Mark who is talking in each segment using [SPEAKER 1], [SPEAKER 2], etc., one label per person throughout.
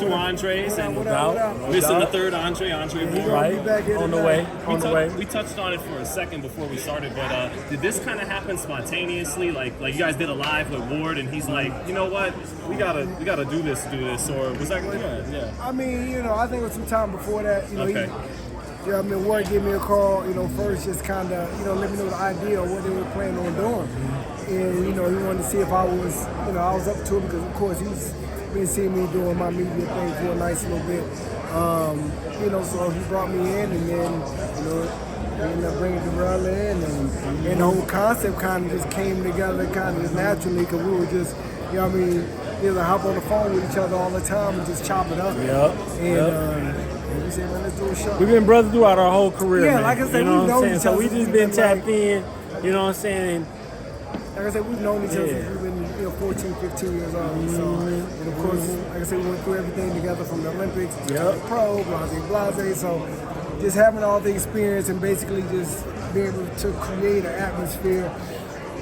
[SPEAKER 1] Two Andres and
[SPEAKER 2] No
[SPEAKER 1] missing the
[SPEAKER 2] doubt.
[SPEAKER 1] third Andre Moore.
[SPEAKER 2] Right, on the way.
[SPEAKER 1] We touched on it for a second before we started, but did this kind of happen spontaneously? Like you guys did a live with Ward, and he's like, you know what, we gotta do this, or was that? Yeah.
[SPEAKER 3] I mean, I think it was some time before that.
[SPEAKER 1] Okay.
[SPEAKER 3] Ward gave me a call. First just kind of, let me know the idea of what they were planning on doing, and he wanted to see if I was, I was up to it because of course he's been seeing me doing my media thing for a nice little bit. So he brought me in, and then, we ended up bringing Dirrell in, and the whole concept kind of just came together kind of just naturally because we were just, we would hop on the phone with each other all the time and just chop it up. And we said, let's do a show.
[SPEAKER 2] We've been brothers throughout our whole career,
[SPEAKER 3] yeah,
[SPEAKER 2] man.
[SPEAKER 3] like I said,
[SPEAKER 2] we've
[SPEAKER 3] known each other.
[SPEAKER 2] So we just been tapped in, you know what I'm saying?
[SPEAKER 3] Like I said, we've known each other since we've been 14, 15 years old. So, and of course, like I said, we went through everything together from the Olympics to the pro, blase. So just having all the experience and basically just being able to create an atmosphere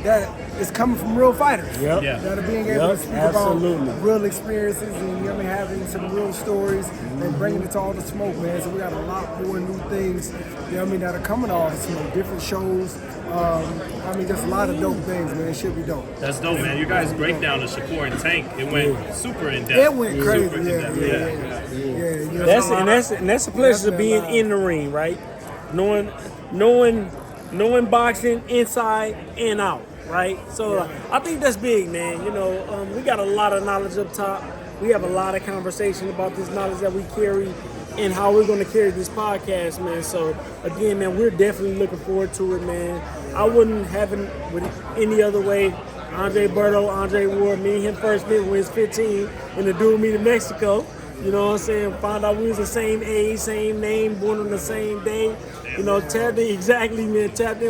[SPEAKER 3] that is coming from real fighters. That are being able to speak about real experiences and having some real stories and bringing it to all the smoke, man. So we got a lot more new things, that are coming to all the smoke, different shows. Just a lot of dope things, man. It should be dope.
[SPEAKER 1] That's dope, man. You guys break down the Shakur and Tank. It went super in depth.
[SPEAKER 3] It went crazy.
[SPEAKER 2] That's a pleasure of being in the ring, right? Knowing boxing inside and out, right? So I think that's big, man. We got a lot of knowledge up top. We have a lot of conversation about this knowledge that we carry and how we're going to carry this podcast, man. So again, man, we're definitely looking forward to it, man. I wouldn't have it with any other way. Berto, Andre Ward, me and him first met when we was 15 in the dual meet in Mexico. You know what I'm saying? Found out we was the same age, same name, born on the same day. Tapped in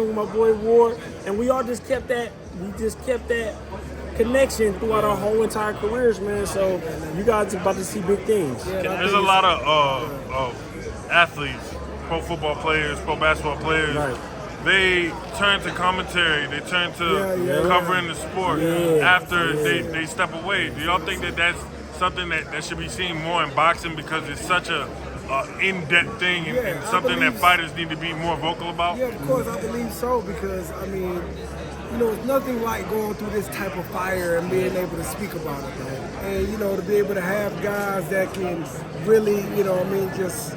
[SPEAKER 2] with my boy Ward, and we all just kept that. We just kept that connection throughout our whole entire careers, man. So you guys are about to see big things.
[SPEAKER 4] There's a lot of athletes, pro football players, pro basketball players.
[SPEAKER 2] Right.
[SPEAKER 4] They turn to commentary. They turn to covering the sport after they step away. Do y'all think that that's something that should be seen more in boxing because it's such a in-depth thing and something that fighters need to be more vocal about?
[SPEAKER 3] Yeah, of course, I believe so because, it's nothing like going through this type of fire and being able to speak about it, man. And, to be able to have guys that can really, just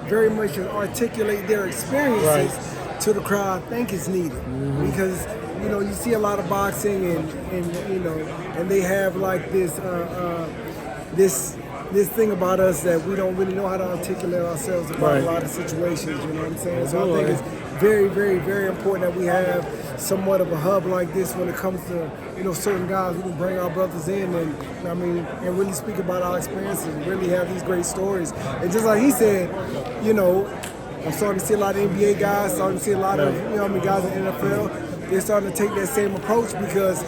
[SPEAKER 3] very much articulate their experiences to the crowd, I think is needed. Because, you see a lot of boxing and they have like this thing about us that we don't really know how to articulate ourselves about a lot of situations, you know what I'm saying? So I think it's very, very, very important that we have somewhat of a hub like this when it comes to, certain guys who can bring our brothers in and really speak about our experiences and really have these great stories. And just like he said, I'm starting to see a lot of NBA guys, starting to see a lot of, guys in the NFL. They're starting to take that same approach because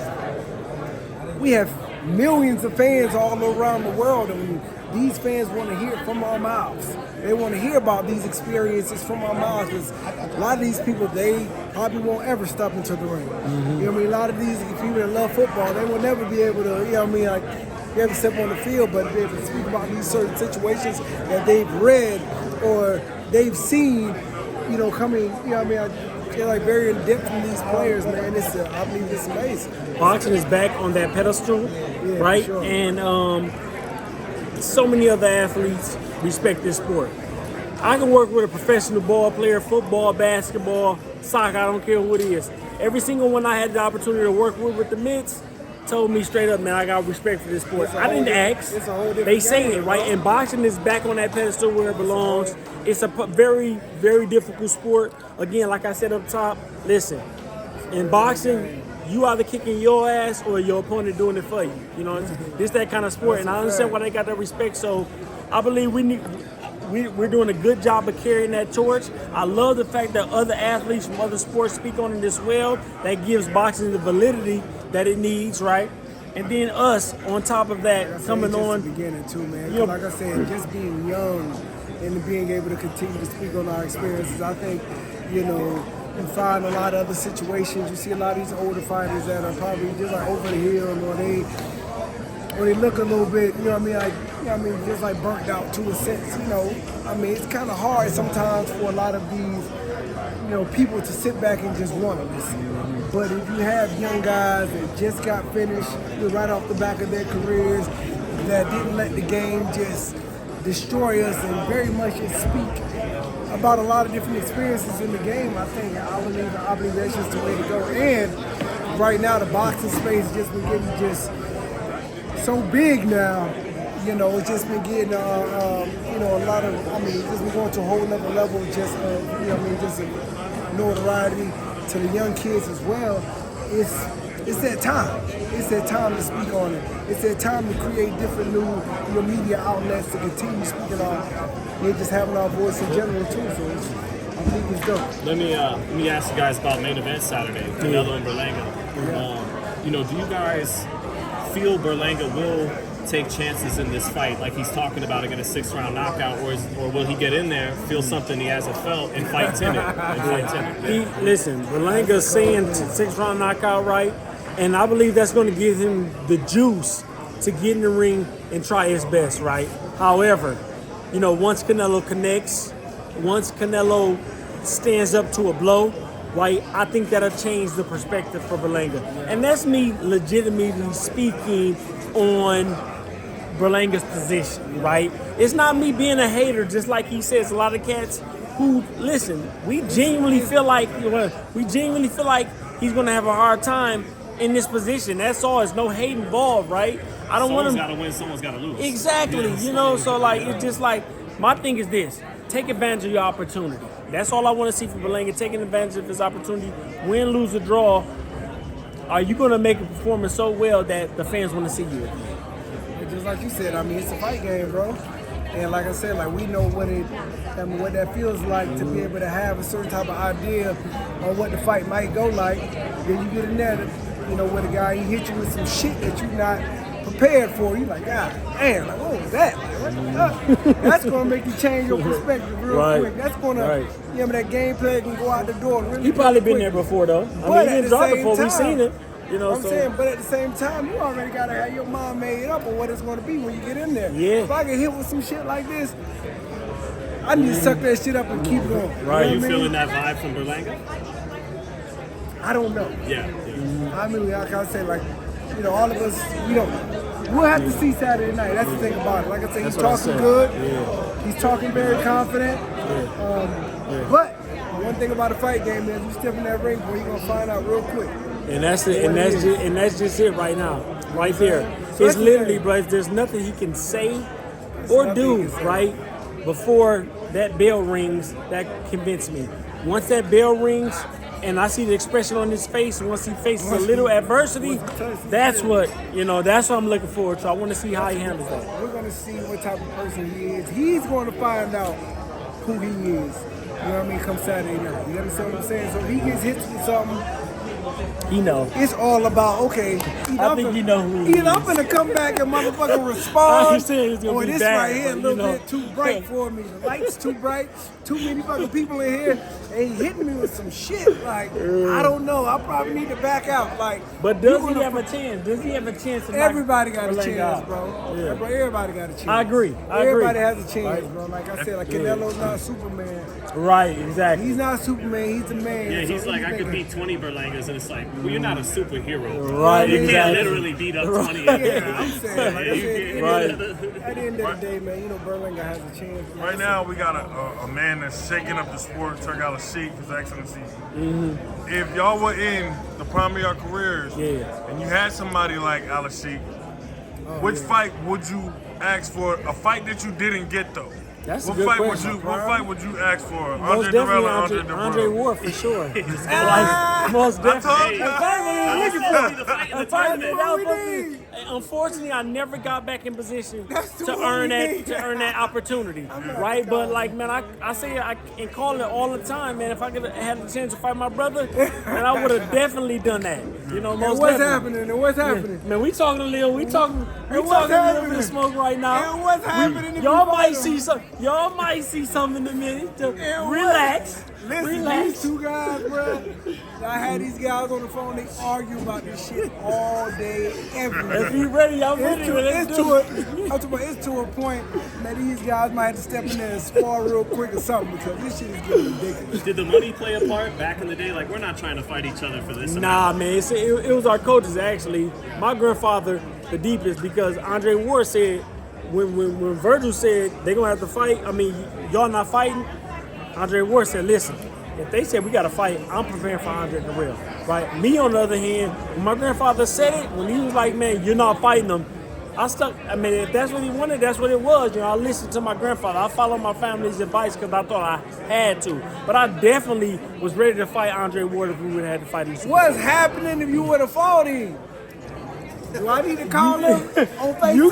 [SPEAKER 3] we have millions of fans all around the world, and these fans want to hear from our mouths. They want to hear about these experiences from our mouths because a lot of these people, they probably won't ever step into the ring. A lot of these people that love football, they will never be able to, be able to step on the field, but be able to speak about these certain situations that they've read or they've seen, coming, they're like very in depth from these players, man. I believe it's amazing.
[SPEAKER 2] Boxing is back on that pedestal, right? Sure. And so many other athletes respect this sport. I can work with a professional ball player, football, basketball, soccer, I don't care who it is. Every single one I had the opportunity to work with the mitts told me straight up, man, I got respect for this sport. I didn't ask. They say it, right? And boxing is back on that pedestal where it belongs. It's a very, very difficult sport. Again, like I said up top, listen, in boxing, you either kicking your ass or your opponent doing it for you. It's that kind of sport, and I understand why they got that respect. So I believe we're doing a good job of carrying that torch. I love the fact that other athletes from other sports speak on it as well. That gives boxing the validity that it needs, right? And then us on top of that coming on.
[SPEAKER 3] The beginning too, man. Like I said, just being young and being able to continue to speak on our experiences, I think, you find a lot of other situations. You see a lot of these older fighters that are probably just like over the hill, or they look a little bit, like you know, I mean, just like burnt out to a sense, you know. I mean, it's kind of hard sometimes for a lot of these, you know, people to sit back and just want to listen. But if you have young guys that just got finished right off the back of their careers, that didn't let the game just destroy us and very much speak about a lot of different experiences in the game, I believe that's just the way to go. And right now, the boxing space has just been getting just so big now. You know, it's just been getting, you know, a lot of, I mean, it's just been going to a whole nother level just of, you know, I mean, just notoriety to the young kids as well. It's that time. It's that time to speak on it. It's that time to create different new, you know, media outlets to continue speaking on, and just having our voice in general too. So I think it's dope.
[SPEAKER 1] Let me ask you guys about main event Saturday, Canelo and Berlanga. You know, do you guys feel Berlanga will take chances in this fight, like he's talking about, to get a 6-round knockout, or will he get in there, feel something he hasn't felt, and fight timid?
[SPEAKER 2] Listen, Berlanga's saying 6-round knockout, right? And I believe that's going to give him the juice to get in the ring and try his best, right? However, you know, once Canelo connects, once Canelo stands up to a blow, right, I think that'll change the perspective for Berlanga. And that's me legitimately speaking on Berlanga's position, right? It's not me being a hater, just like he says. A lot of cats who listen, we genuinely feel like he's gonna have a hard time in this position. That's all. There's no hate involved, right? I don't want him.
[SPEAKER 1] Someone's gotta win, someone's gotta lose.
[SPEAKER 2] Exactly.
[SPEAKER 1] Yes.
[SPEAKER 2] You know, so like it's just like my thing is this: take advantage of your opportunity. That's all I want to see from Berlanga, taking advantage of his opportunity. Win, lose, or draw. Are you going to make a performance so well that the fans want to see you?
[SPEAKER 3] Just like you said, I mean, it's a fight game, bro. And like I said, like we know what what that feels like to be able to have a certain type of idea on what the fight might go like. Then you get in there, you know, with a guy, he hit you with some shit that you're not prepared for. You're like, God damn, like, what was that? Like, that's going to make you change your perspective real quick. That's going to, you know, that game plan can go out the door really
[SPEAKER 2] He probably been
[SPEAKER 3] quick.
[SPEAKER 2] there before, though. I mean, he didn't drop before. We've seen it. You know,
[SPEAKER 3] I'm saying, but at the same time, you already got to have your mind made up on what it's going to be when you get in there.
[SPEAKER 2] Yeah.
[SPEAKER 3] If I get hit with some shit like this, I need to suck that shit up and keep going.
[SPEAKER 1] Right.
[SPEAKER 3] You know
[SPEAKER 1] You
[SPEAKER 3] what I
[SPEAKER 1] feeling
[SPEAKER 3] mean?
[SPEAKER 1] that vibe from Berlanga?
[SPEAKER 3] I don't know.
[SPEAKER 1] Yeah.
[SPEAKER 3] I mean, like I say, like, you know, all of us, we don't know. We'll have to see Saturday night. That's the thing about it. Like I say, he's talking good. Yeah. He's talking very confident. Yeah. But one thing about a fight game is you step in that ring, boy, you're going to find out real quick.
[SPEAKER 2] And that's it. And that's just it right now, right there. It's literally, bro. There's nothing he can say or do, right, before that bell rings that convince me. Once that bell rings, and I see the expression on his face, once he faces a little adversity, that's what, you know, that's what I'm looking forward to. I want to see how he handles that.
[SPEAKER 3] We're going to see what type of person he is. He's going to find out who he is. You know what I mean? Come Saturday night. You understand what I'm saying? So if he gets hit with something,
[SPEAKER 2] he know.
[SPEAKER 3] It's all about, okay,
[SPEAKER 2] I think you know who he is.
[SPEAKER 3] I'm gonna come back and motherfucking respond. Or this
[SPEAKER 2] bad,
[SPEAKER 3] right here a little bit too bright for me. The light's too bright. Too many fucking people in here. They hitting me with some shit. Like, I don't know. I probably need to back out. Like,
[SPEAKER 2] but does he have a chance? Does he have a chance to
[SPEAKER 3] everybody got a chance, bro. Yeah. Bro. Everybody got a chance.
[SPEAKER 2] I agree.
[SPEAKER 3] Everybody has a chance, bro. Like I said, like Canelo's not Superman.
[SPEAKER 2] Right, exactly.
[SPEAKER 3] He's not Superman. He's the man.
[SPEAKER 1] Yeah, he's like, I could beat 20 Berlangas, and it's like, well, you're not a superhero.
[SPEAKER 2] Right,
[SPEAKER 1] you
[SPEAKER 2] exactly.
[SPEAKER 1] can't literally beat up 20.
[SPEAKER 3] Yeah, I'm saying. Like I said,
[SPEAKER 2] right.
[SPEAKER 3] At the end of the day, man, you know, Berlanga has a chance.
[SPEAKER 4] Right now, we got a man that's shaking up the sport, Turgal Sheik, His Excellency. If y'all were in the prime of your careers, and you had somebody like Alex Sheik, which fight would you ask for? A fight that you didn't get though.
[SPEAKER 2] That's
[SPEAKER 4] what
[SPEAKER 2] a good
[SPEAKER 4] fight
[SPEAKER 2] question.
[SPEAKER 4] What fight would you ask for?
[SPEAKER 2] Most
[SPEAKER 4] Andre
[SPEAKER 2] definitely
[SPEAKER 4] Dirrell or Andre
[SPEAKER 2] Andre
[SPEAKER 4] Dirrell?
[SPEAKER 2] Ward for sure. Like, most definitely. Unfortunately, I never got back in position to earn that opportunity, right? But like, man, I say I can call it all the time, man. If I could have had the chance to fight my brother, and I would have definitely done that. You know, most
[SPEAKER 3] what's
[SPEAKER 2] definitely.
[SPEAKER 3] happening? And what's happening?
[SPEAKER 2] Man, we talking a little. We talking a little bit of smoke right now.
[SPEAKER 3] And what's happening?
[SPEAKER 2] Y'all might see something in a minute. Relax.
[SPEAKER 3] Listen,
[SPEAKER 2] Relax.
[SPEAKER 3] these two guys, bro. I had these guys on the phone. They argue about this shit all day, every day.
[SPEAKER 2] If you ready, I'm ready.
[SPEAKER 3] It's to a point that these guys might have to step in there and spar real quick or something because this shit is getting ridiculous.
[SPEAKER 1] Did the money play a part back in the day? Like, we're not trying to fight each other for this.
[SPEAKER 2] Nah, man. It was our coaches, actually. My grandfather, the deepest, because Andre Ward said, when Virgil said they're going to have to fight, I mean, y'all not fighting, Andre Ward said, listen, if they said we got to fight, I'm preparing for Andre Dirrell, right? Me, on the other hand, when my grandfather said it, when he was like, man, you're not fighting them, I stuck. I mean, if that's what he wanted, that's what it was. You know, I listened to my grandfather. I followed my family's advice because I thought I had to. But I definitely was ready to fight Andre Ward if we would have had to fight him.
[SPEAKER 3] What's happening if you would have fought him? Do I need to call him on FaceTime?
[SPEAKER 2] You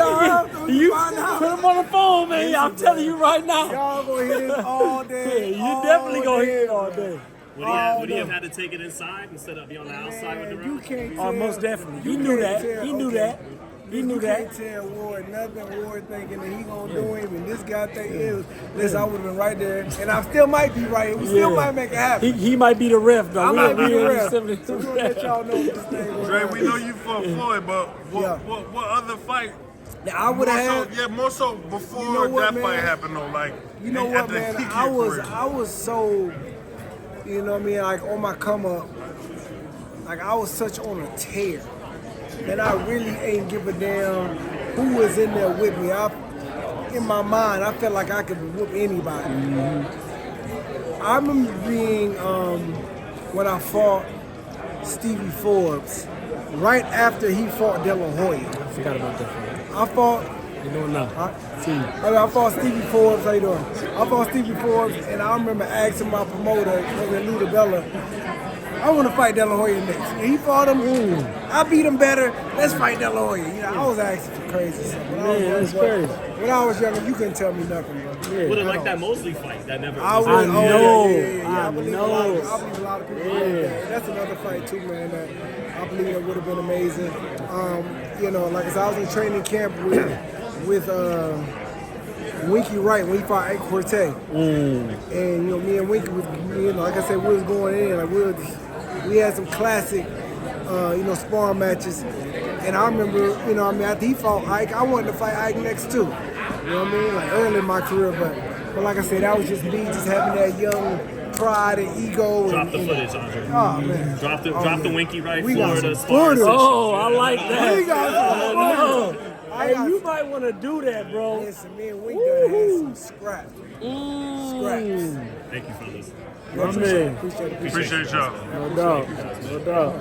[SPEAKER 2] put him on the phone, man. I'm telling you right now.
[SPEAKER 3] Y'all gonna hit it all day.
[SPEAKER 2] You definitely gonna hit it all day.
[SPEAKER 1] Would he have had to take it inside instead of be on the outside with the
[SPEAKER 3] You
[SPEAKER 1] round?
[SPEAKER 3] can't
[SPEAKER 2] Oh,
[SPEAKER 3] tell.
[SPEAKER 2] most definitely. He knew that. He knew that. He knew
[SPEAKER 3] You
[SPEAKER 2] that.
[SPEAKER 3] can't tell Ward nothing. Ward thinking that he gonna do him, and this guy think listen, I would have been right there, and I still might be right. We still might make it happen.
[SPEAKER 2] He might be the ref, though.
[SPEAKER 3] I might be the ref.
[SPEAKER 2] Simply-
[SPEAKER 3] So we're gonna let y'all know this thing.
[SPEAKER 4] Dre, we know you fought Floyd, but what other fight?
[SPEAKER 3] I would have had.
[SPEAKER 4] More so before
[SPEAKER 3] You know what,
[SPEAKER 4] that fight
[SPEAKER 3] man?
[SPEAKER 4] happened though. Like,
[SPEAKER 3] You know
[SPEAKER 4] at
[SPEAKER 3] what,
[SPEAKER 4] the
[SPEAKER 3] man?
[SPEAKER 4] peak of
[SPEAKER 3] I
[SPEAKER 4] your career.
[SPEAKER 3] was so, you know what I mean, like on my come up, like I was such on a tear that I really ain't give a damn who was in there with me. In my mind, I felt like I could whoop anybody. I remember being when I fought Stevie Forbes, right after he fought De La Hoya.
[SPEAKER 2] I forgot about that.
[SPEAKER 3] I fought.
[SPEAKER 2] You don't know.
[SPEAKER 3] I fought Stevie Forbes. How you doing? I fought Stevie Forbes, and I remember asking my promoter, Lou DeBella, I want to fight De La Hoya next. And he fought him. I beat him better. Let's fight De La Hoya. You know, I was asking for crazy stuff.
[SPEAKER 2] That's crazy.
[SPEAKER 3] When I was younger, you couldn't tell me nothing, bro.
[SPEAKER 1] Would have liked that Mosley fight. That never.
[SPEAKER 3] I
[SPEAKER 1] was
[SPEAKER 3] know.
[SPEAKER 2] I
[SPEAKER 3] believe
[SPEAKER 2] know.
[SPEAKER 3] I believe a lot of people believe that. That's another fight too, man. That I believe that would have been amazing. You know, like I said, I was in training camp with Winky Wright when he fought Ike Cortez. And you know, me and Winky was, you know, like I said, we was going in, like we had some classic, you know, sparring matches. And I remember, you know, I mean, after he fought Ike, I wanted to fight Ike next too. You know what I mean? Like early in my career, but like I said, that was just me, just having that young pride and ego.
[SPEAKER 1] Drop the footage, Andre.
[SPEAKER 3] Oh man.
[SPEAKER 1] Drop the Winky Wright
[SPEAKER 3] We got
[SPEAKER 1] Florida
[SPEAKER 3] some
[SPEAKER 1] sparring
[SPEAKER 3] footage.
[SPEAKER 1] session.
[SPEAKER 2] Oh, I like that.
[SPEAKER 3] We got some
[SPEAKER 2] I know.
[SPEAKER 3] footage.
[SPEAKER 2] Hey, you might want to do that, bro.
[SPEAKER 3] Listen, me and Wink done had some scraps. Scraps.
[SPEAKER 1] Thank you, fellas.
[SPEAKER 2] My man.
[SPEAKER 3] Appreciate it.
[SPEAKER 4] Appreciate y'all.
[SPEAKER 2] No doubt. No doubt.